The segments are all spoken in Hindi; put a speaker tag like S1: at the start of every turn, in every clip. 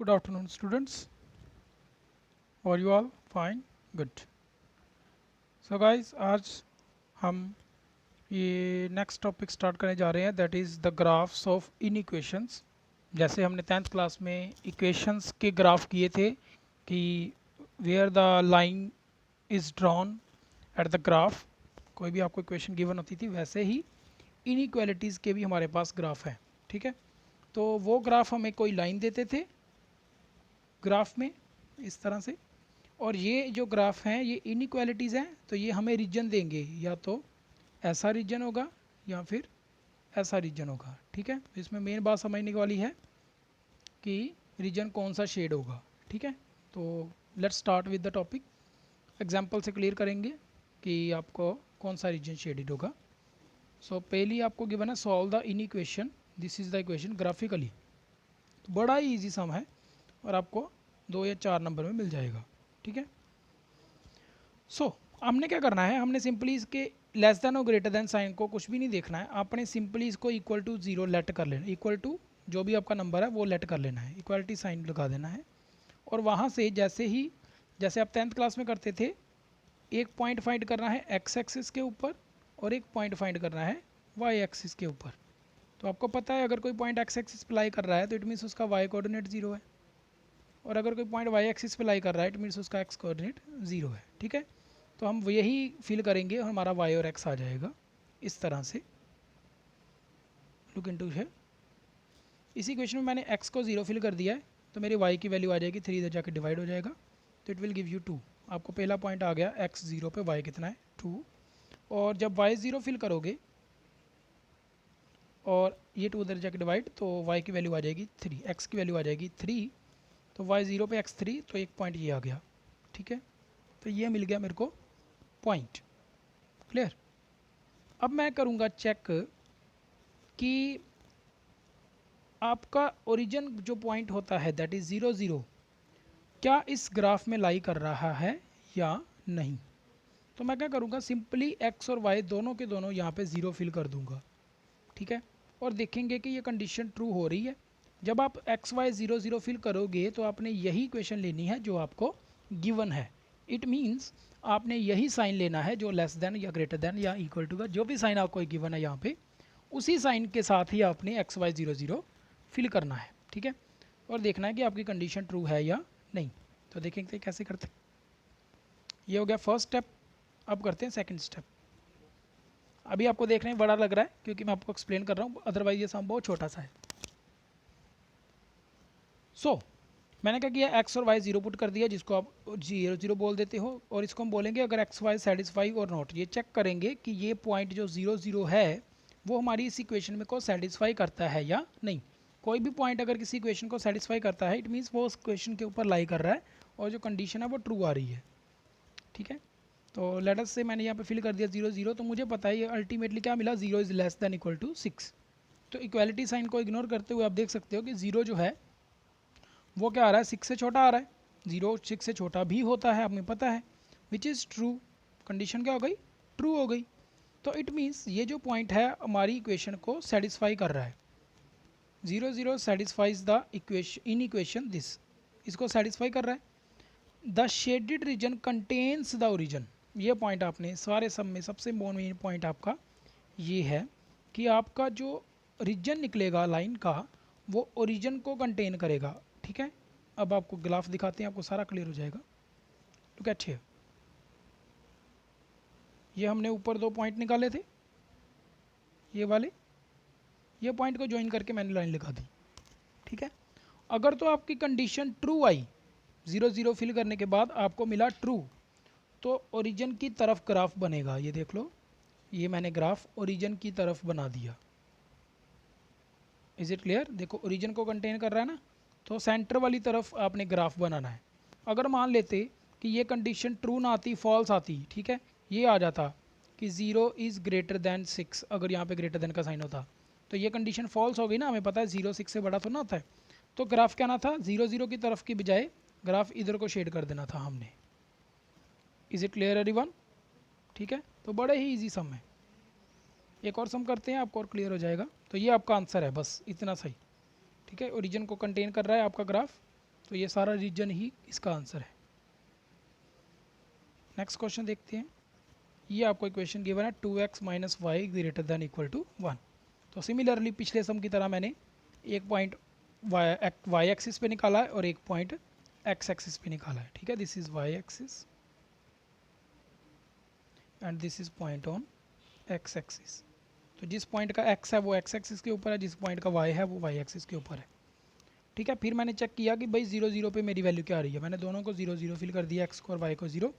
S1: Good afternoon, students. How are you all? Fine, good. So guys, आज हम ये नेक्स्ट टॉपिक स्टार्ट करने जा रहे हैं, that is the graphs of inequations. जैसे हमने 10th क्लास में इक्वेशंस के ग्राफ किए थे कि where the line is drawn at the graph, कोई भी आपको इक्वेशन गिवन होती थी, वैसे ही इनइक्वालिटीज़ के भी हमारे पास ग्राफ हैं। ठीक है, तो वो ग्राफ हमें कोई लाइन देते थे ग्राफ में इस तरह से, और ये जो ग्राफ हैं ये इनइक्वालिटीज़ हैं, तो ये हमें रीजन देंगे, या तो ऐसा रीजन होगा या फिर ऐसा रीजन होगा। ठीक है, इसमें मेन बात समझने वाली है कि रीजन कौन सा शेड होगा। ठीक है, तो let's start with the topic. Example से क्लियर करेंगे कि आपको कौन सा रीजन शेडेड होगा। सो पहली आपको गिवन है solve the inequation, this is the equation graphically. तो बड़ा ही ईजी सम है और आपको 2 या 4 नंबर में मिल जाएगा। ठीक है, सो हमने क्या करना है, हमने सिंपली इसके लेस देन और ग्रेटर देन साइन को कुछ भी नहीं देखना है, आपने सिंपली इसको इक्वल टू 0 लेट कर लेना, इक्वल टू जो भी आपका नंबर है वो लेट कर लेना है, इक्वलिटी साइन लगा देना है। और वहाँ से जैसे आप 10th क्लास में करते थे, एक पॉइंट फाइंड करना है एक्स एक्सिस के ऊपर और एक पॉइंट फाइंड करना है वाई एक्सिस के ऊपर। तो आपको पता है अगर कोई पॉइंट एक्स एक्सिस पे लाई कर रहा है तो इट मीन्स उसका वाई कोऑर्डिनेट 0 है, और अगर कोई पॉइंट वाई एक्सिस पे लाई कर रहा है इट मीन्स उसका एक्स कोऑर्डिनेट 0 है। ठीक है, तो हम यही फिल करेंगे और हमारा वाई और एक्स आ जाएगा इस तरह से। लुक इनटू है, इसी क्वेश्चन में मैंने एक्स को 0 फिल कर दिया है, तो मेरी वाई की वैल्यू आ जाएगी 3, इधर जाकर डिवाइड हो जाएगा, तो इट विल गिव यू 2। आपको पहला पॉइंट आ गया एक्स 0 पे, वाई कितना है 2। और जब वाई 0 फिल करोगे और ये 2 उधर जाकर डिवाइड, तो वाई की वैल्यू आ जाएगी 3, एक्स की वैल्यू आ जाएगी 3, तो वाई 0 पे एक्स 3, तो एक पॉइंट ये आ गया। ठीक है, तो ये मिल गया मेरे को पॉइंट। क्लियर। अब मैं करूँगा चेक कि आपका ओरिजिन जो पॉइंट होता है दैट इज़ 0 0, क्या इस ग्राफ में लाई कर रहा है या नहीं। तो मैं क्या करूँगा, सिंपली एक्स और वाई दोनों के दोनों यहाँ पे 0 फिल कर दूँगा। ठीक है, और देखेंगे कि ये कंडीशन ट्रू हो रही है। जब आप एक्स वाई 0 0 फिल करोगे तो आपने यही इक्वेशन लेनी है जो आपको गिवन है। इट मीन्स आपने यही साइन लेना है जो लेस देन या ग्रेटर देन या इक्वल टू का जो भी साइन आपको गिवन है यहाँ पे, उसी साइन के साथ ही आपने एक्स वाई 0 0 फिल करना है। ठीक है, और देखना है कि आपकी कंडीशन ट्रू है या नहीं। तो देखेंगे कैसे करते हैं। ये हो गया फर्स्ट स्टेप। अब करते हैं सेकंड स्टेप। अभी आपको देखने में बड़ा लग रहा है क्योंकि मैं आपको एक्सप्लेन कर रहा हूँ, अदरवाइज ये सम बहुत छोटा सा है। सो मैंने क्या किया, एक्स और वाई 0 पुट कर दिया, जिसको आप 0 0 बोल देते हो, और इसको हम बोलेंगे अगर एक्स वाई सेटिस्फाई और नॉट। ये चेक करेंगे कि ये पॉइंट जो 0 0 है वो हमारी इस इक्वेशन में को सेटिस्फाई करता है या नहीं। कोई भी पॉइंट अगर किसी इक्वेशन को सेटिस्फाई करता है इट मीन्स वो उस इक्वेशन के ऊपर लाई कर रहा है और जो कंडीशन है वो ट्रू आ रही है। ठीक है, तो लेट अस से मैंने यहाँ पे फिल कर दिया 0 0, तो मुझे पता है ये अल्टीमेटली क्या मिला, 0 is less than equal to 6। तो इक्वालिटी साइन को इग्नोर करते हुए आप देख सकते हो कि 0 जो है वो क्या आ रहा है, 6 से छोटा आ रहा है। 0 6 से छोटा भी होता है, हमें पता है, विच इज़ ट्रू। कंडीशन क्या हो गई, ट्रू हो गई। तो इट मीन्स ये जो पॉइंट है हमारी इक्वेशन को सेटिस्फाई कर रहा है। 0 0 satisfies the equation in equation this, इसको सेटिस्फाई कर रहा है। The shaded region contains the origin, ये पॉइंट आपने सारे सब में सबसे मेन पॉइंट आपका ये है कि आपका जो रीजन निकलेगा लाइन का वो ओरिजन को कंटेन करेगा। ठीक है, अब आपको ग्राफ दिखाते हैं, आपको सारा क्लियर हो जाएगा। लुक एट हियर, ये हमने ऊपर 2 पॉइंट निकाले थे, ये वाले, ये पॉइंट को ज्वाइन करके मैंने लाइन लगा दी। ठीक है, अगर तो आपकी कंडीशन ट्रू आई, 0 0 फिल करने के बाद आपको मिला ट्रू, तो ओरिजिन की तरफ ग्राफ बनेगा। ये देख लो, ये मैंने ग्राफ ओरिजिन की तरफ बना दिया। Is it clear. देखो ओरिजिन को कंटेन कर रहा है ना, तो सेंटर वाली तरफ आपने ग्राफ बनाना है। अगर मान लेते कि ये कंडीशन ट्रू ना आती, फॉल्स आती, ठीक है, ये आ जाता कि 0 इज़ ग्रेटर दैन 6, अगर यहाँ पे ग्रेटर दैन का साइन होता तो ये कंडीशन फॉल्स हो गई ना, हमें पता है 0 6 से बड़ा तो ना होता है। तो ग्राफ क्या ना था, 0 0 की तरफ की बजाय ग्राफ इधर को शेड कर देना था हमने। Is it clear everyone. ठीक है, तो बड़े ही ईजी सम है। एक और सम करते हैं, आपको और क्लियर हो जाएगा। तो ये आपका आंसर है, बस इतना सही। ठीक है, ओरिजिन को कंटेन कर रहा है आपका ग्राफ, तो ये सारा रीजन ही इसका आंसर है। नेक्स्ट क्वेश्चन देखते हैं। ये आपको इक्वेशन गिवन है 2x minus Y greater than equal to 1। तो सिमिलरली पिछले सम की तरह मैंने एक पॉइंट वाई एक्सिस पे निकाला है और एक पॉइंट एक्स एक्सिस पे निकाला है। ठीक है, this is Y axis and this is point on X axis. तो जिस पॉइंट का x है वो x एक्सिस के ऊपर है, जिस पॉइंट का y है वो y एक्सिस के ऊपर है। ठीक है, फिर मैंने चेक किया कि भाई 0 0 पे मेरी वैल्यू क्या आ रही है। मैंने दोनों को 0 0 फिल कर दिया, x को और y को 0।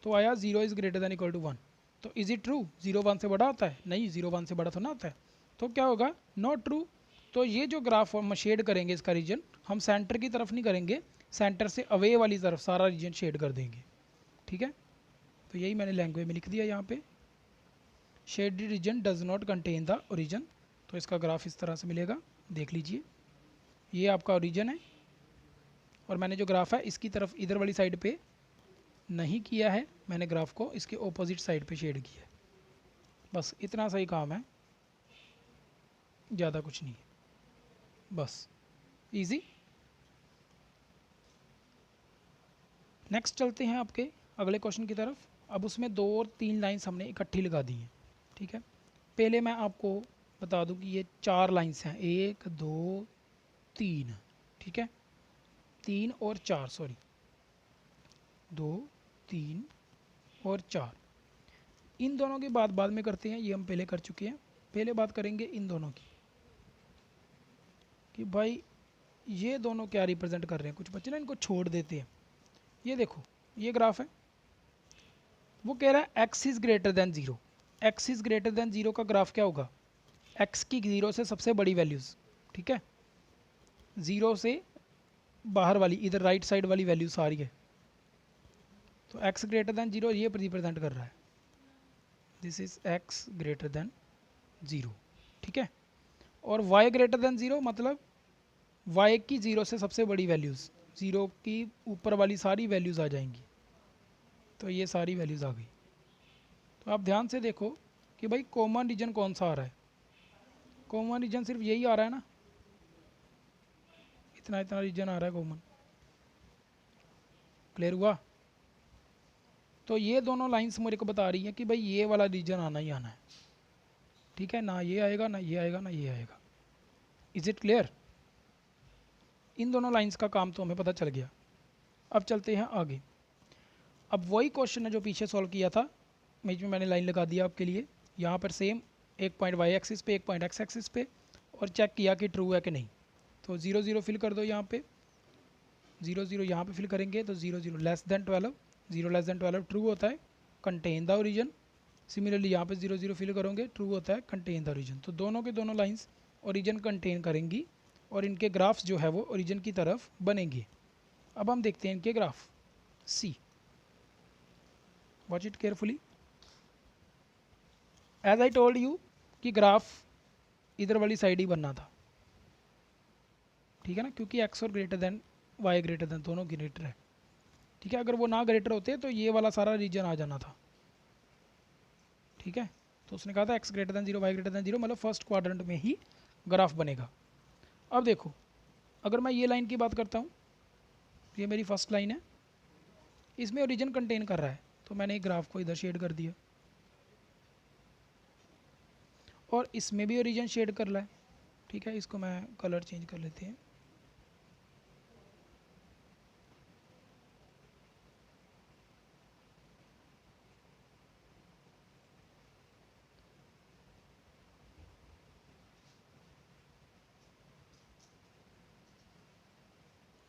S1: तो आया 0 is greater than equal to 1। तो इज़ इट ट्रू 0 1 से बड़ा होता है? नहीं, 0 1 से बड़ा तो ना होता है। तो क्या होगा? Not true. तो ये जो ग्राफ हम शेड करेंगे इसका रीजन, हम सेंटर की तरफ नहीं करेंगे, सेंटर से अवे वाली तरफ सारा रीजन शेड कर देंगे। ठीक है, तो यही मैंने लैंग्वेज में लिख दिया यहाँ पे, shaded region does not contain the origin. तो इसका ग्राफ इस तरह से मिलेगा, देख लीजिए। ये आपका ओरिजन है और मैंने जो ग्राफ है इसकी तरफ इधर वाली साइड पे नहीं किया है, मैंने ग्राफ को इसके ऑपोजिट साइड पे शेड किया है। बस इतना सही काम है, ज़्यादा कुछ नहीं है, बस इजी। नेक्स्ट चलते हैं आपके अगले क्वेश्चन की तरफ। अब उसमें 2 और 3 लाइंस हमने इकट्ठी लगा दी हैं। ठीक है, पहले मैं आपको बता दूं कि ये 4 लाइंस हैं, 1 2 3। ठीक है, 3 और 4, सॉरी 2 3 और 4। इन दोनों की बात बाद में करते हैं, ये हम पहले कर चुके हैं। पहले बात करेंगे इन दोनों की कि भाई ये दोनों क्या रिप्रेजेंट कर रहे हैं। कुछ बच्चे ना इनको छोड़ देते हैं। ये देखो, ये ग्राफ है, वो कह रहा है x is greater than 0। X is greater than 0 का ग्राफ क्या होगा? एक्स की 0 से सबसे बड़ी वैल्यूज़, ठीक है, 0 से बाहर वाली इधर राइट साइड वाली वैल्यू सारी है। तो एक्स ग्रेटर देन 0 ये रिप्रेजेंट कर रहा है, this is x greater than 0। ठीक है, और y ग्रेटर देन 0 मतलब y की 0 से सबसे बड़ी वैल्यूज़, 0 की ऊपर वाली सारी वैल्यूज़ आ जाएंगी। तो ये सारी वैल्यूज़ आ गई। तो आप ध्यान से देखो कि भाई कॉमन रीजन कौन सा आ रहा है। कॉमन रीजन सिर्फ यही आ रहा है ना, इतना इतना रीजन आ रहा है कॉमन। क्लियर हुआ? तो ये दोनों लाइंस मेरे को बता रही है कि भाई ये वाला रीजन आना ही आना है। ठीक है, ना ये आएगा ना ये आएगा ना ये आएगा। Is it clear? इन दोनों लाइंस का काम तो हमें पता चल गया। अब चलते हैं आगे। अब वही क्वेश्चन है जो पीछे सॉल्व किया था, बीच में मैंने लाइन लगा दिया आपके लिए। यहाँ पर सेम एक पॉइंट वाई एक्सिस पे एक पॉइंट एक्स एक्सिस पे, और चेक किया कि ट्रू है कि नहीं। तो 0 0 फिल कर दो यहाँ पे, 0 0 यहाँ पे फिल करेंगे तो 0 0 less than 12, 0 less than 12 true होता है, कंटेन द ओरिजन। सिमिलरली यहाँ पे 0 0 फिल करोगे, ट्रू होता है, कंटेन द ओरिजन। तो दोनों के दोनों लाइंस ओरिजन कंटेन करेंगी और इनके ग्राफ्स जो है वो ओरिजन की तरफ बनेंगे। अब हम देखते हैं इनके graph. See, watch it carefully. As I told you कि ग्राफ इधर वाली साइड ही बनना था। ठीक है ना, क्योंकि एक्स और greater than y greater than दोनों ग्रेटर है। ठीक है, अगर वो ना ग्रेटर होते तो ये वाला सारा रीजन आ जाना था। ठीक है, तो उसने कहा था x greater than 0 y greater than 0, मतलब फर्स्ट क्वाड्रेंट में ही ग्राफ बनेगा। अब देखो, अगर मैं ये लाइन की बात करता हूँ, ये मेरी फर्स्ट लाइन है, इसमें ओरिजिन कंटेन कर रहा है, तो मैंने एक ग्राफ को इधर शेड कर दिया, और इसमें भी ओरिजिन शेड कर रहा है। ठीक है, इसको मैं कलर चेंज कर लेते हैं।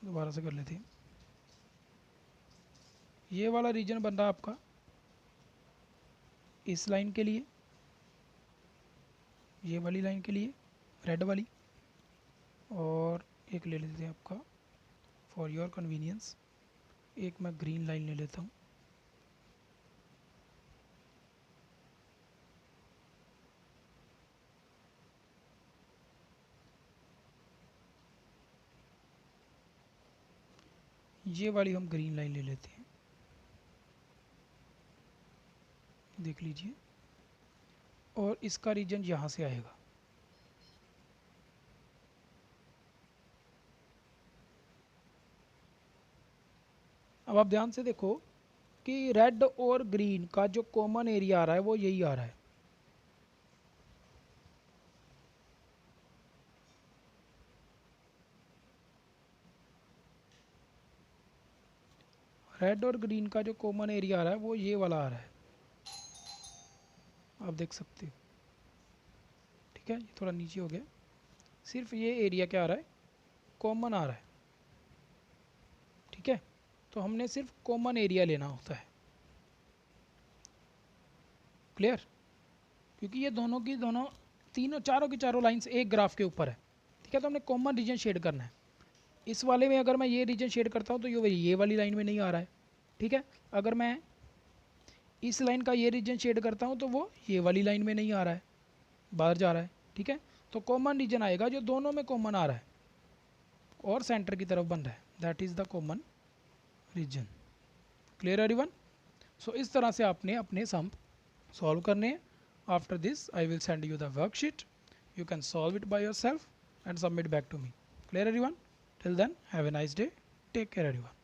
S1: दोबारा से कर लेते हैं। ये वाला रीजन बन रहा है आपका इस लाइन के लिए, ये वाली लाइन के लिए रेड वाली, और एक ले लेते हैं आपका फॉर योर कन्वीनियंस, एक मैं ग्रीन लाइन ले लेता हूँ। ये वाली हम ग्रीन लाइन ले लेते हैं, देख लीजिए, और इसका रीजन यहाँ से आएगा। अब आप ध्यान से देखो कि रेड और ग्रीन का जो कॉमन एरिया आ रहा है वो यही आ रहा है। रेड और ग्रीन का जो कॉमन एरिया आ रहा है वो ये वाला आ रहा है, आप देख सकते हो। ठीक है, ये थोड़ा नीचे हो गया। सिर्फ ये एरिया क्या आ रहा है, कॉमन आ रहा है। ठीक है, तो हमने सिर्फ कॉमन एरिया लेना होता है। क्लियर? क्योंकि ये दोनों की दोनों तीनों चारों की चारों लाइंस एक ग्राफ के ऊपर है। ठीक है, तो हमने कॉमन रीजन शेड करना है। इस वाले में अगर मैं ये रीजन शेड करता हूँ तो ये वाली लाइन में नहीं आ रहा है। ठीक है, अगर मैं इस लाइन का ये रीजन शेड करता हूँ तो वो ये वाली लाइन में नहीं आ रहा है, बाहर जा रहा है। ठीक है, तो कॉमन रीजन आएगा जो दोनों में कॉमन आ रहा है और सेंटर की तरफ बन रहा है, that is the common region. Clear everyone? So इस तरह से आपने अपने सम सॉल्व करने हैं। After this I will send you the worksheet, you can solve it by yourself and submit back to me. Clear everyone? Till then, have a nice day. Take care everyone.